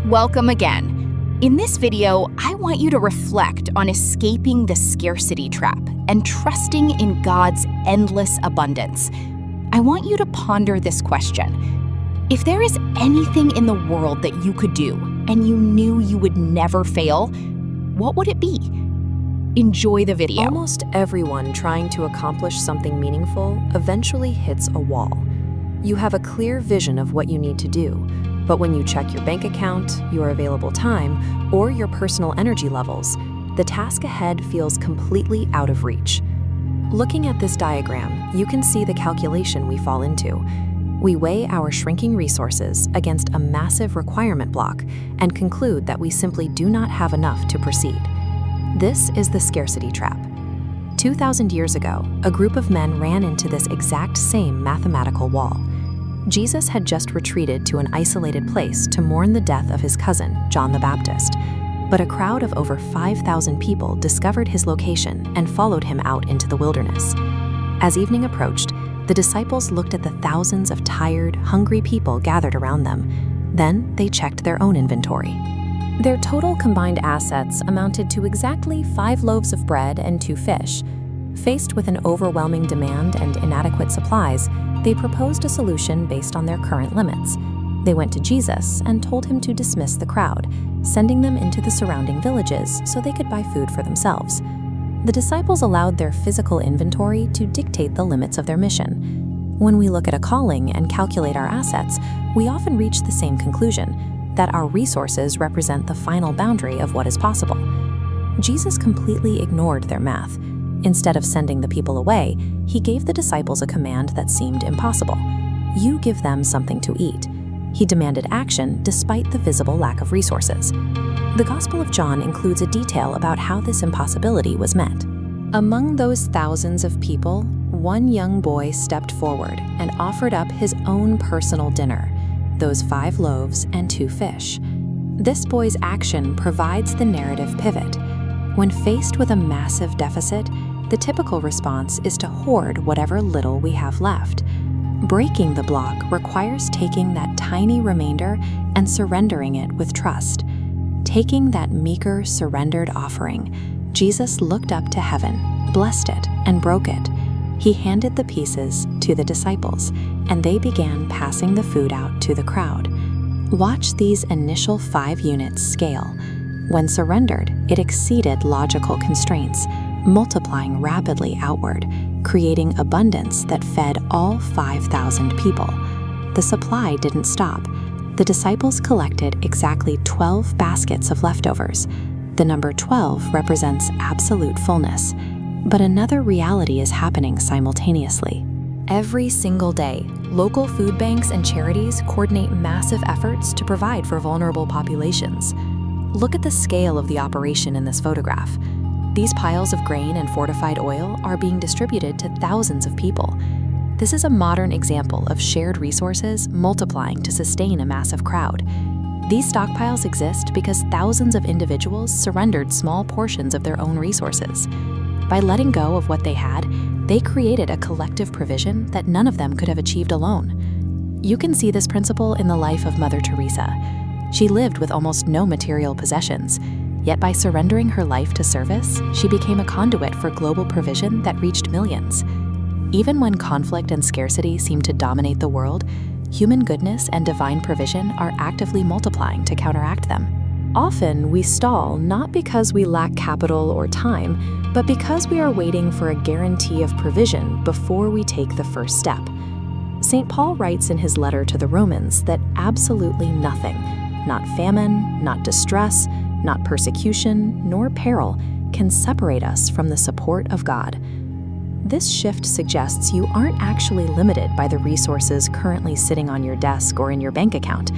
Welcome again. In this video, I want you to reflect on escaping the scarcity trap and trusting in God's endless abundance. I want you to ponder this question. If there is anything in the world that you could do and you knew you would never fail, what would it be? Enjoy the video. Almost everyone trying to accomplish something meaningful eventually hits a wall. You have a clear vision of what you need to do, but when you check your bank account, your available time, or your personal energy levels, the task ahead feels completely out of reach. Looking at this diagram, you can see the calculation we fall into. We weigh our shrinking resources against a massive requirement block and conclude that we simply do not have enough to proceed. This is the scarcity trap. 2,000 years ago, a group of men ran into this exact same mathematical wall. Jesus had just retreated to an isolated place to mourn the death of his cousin, John the Baptist. But a crowd of over 5,000 people discovered his location and followed him out into the wilderness. As evening approached, the disciples looked at the thousands of tired, hungry people gathered around them. Then they checked their own inventory. Their total combined assets amounted to exactly 5 loaves of bread and 2 fish. Faced with an overwhelming demand and inadequate supplies, they proposed a solution based on their current limits. They went to Jesus and told him to dismiss the crowd, sending them into the surrounding villages so they could buy food for themselves. The disciples allowed their physical inventory to dictate the limits of their mission. When we look at a calling and calculate our assets, we often reach the same conclusion, that our resources represent the final boundary of what is possible. Jesus completely ignored their math. Instead of sending the people away, he gave the disciples a command that seemed impossible. You give them something to eat. He demanded action despite the visible lack of resources. The Gospel of John includes a detail about how this impossibility was met. Among those thousands of people, one young boy stepped forward and offered up his own personal dinner, those 5 loaves and 2 fish. This boy's action provides the narrative pivot. When faced with a massive deficit, the typical response is to hoard whatever little we have left. Breaking the block requires taking that tiny remainder and surrendering it with trust. Taking that meager, surrendered offering, Jesus looked up to heaven, blessed it, and broke it. He handed the pieces to the disciples, and they began passing the food out to the crowd. Watch these initial 5 units scale. When surrendered, it exceeded logical constraints, multiplying rapidly outward, creating abundance that fed all 5,000 people. The supply didn't stop. The disciples collected exactly 12 baskets of leftovers. The number 12 represents absolute fullness. But another reality is happening simultaneously. Every single day, local food banks and charities coordinate massive efforts to provide for vulnerable populations. Look at the scale of the operation in this photograph. These piles of grain and fortified oil are being distributed to thousands of people. This is a modern example of shared resources multiplying to sustain a massive crowd. These stockpiles exist because thousands of individuals surrendered small portions of their own resources. By letting go of what they had, they created a collective provision that none of them could have achieved alone. You can see this principle in the life of Mother Teresa. She lived with almost no material possessions, yet by surrendering her life to service, she became a conduit for global provision that reached millions. Even when conflict and scarcity seem to dominate the world, human goodness and divine provision are actively multiplying to counteract them. Often, we stall not because we lack capital or time, but because we are waiting for a guarantee of provision before we take the first step. St. Paul writes in his letter to the Romans that absolutely nothing, not famine, not distress, not persecution, nor peril, can separate us from the support of God. This shift suggests you aren't actually limited by the resources currently sitting on your desk or in your bank account.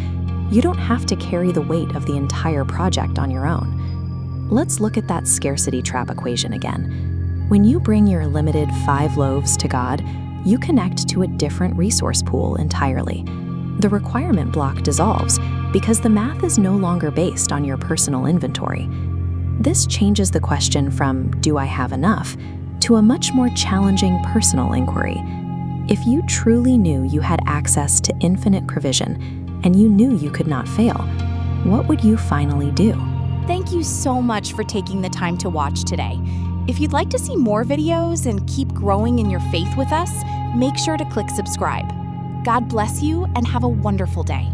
You don't have to carry the weight of the entire project on your own. Let's look at that scarcity trap equation again. When you bring your limited 5 loaves to God, you connect to a different resource pool entirely. The requirement block dissolves because the math is no longer based on your personal inventory. This changes the question from, do I have enough, to a much more challenging personal inquiry. If you truly knew you had access to infinite provision, and you knew you could not fail, what would you finally do? Thank you so much for taking the time to watch today. If you'd like to see more videos and keep growing in your faith with us, make sure to click subscribe. God bless you and have a wonderful day.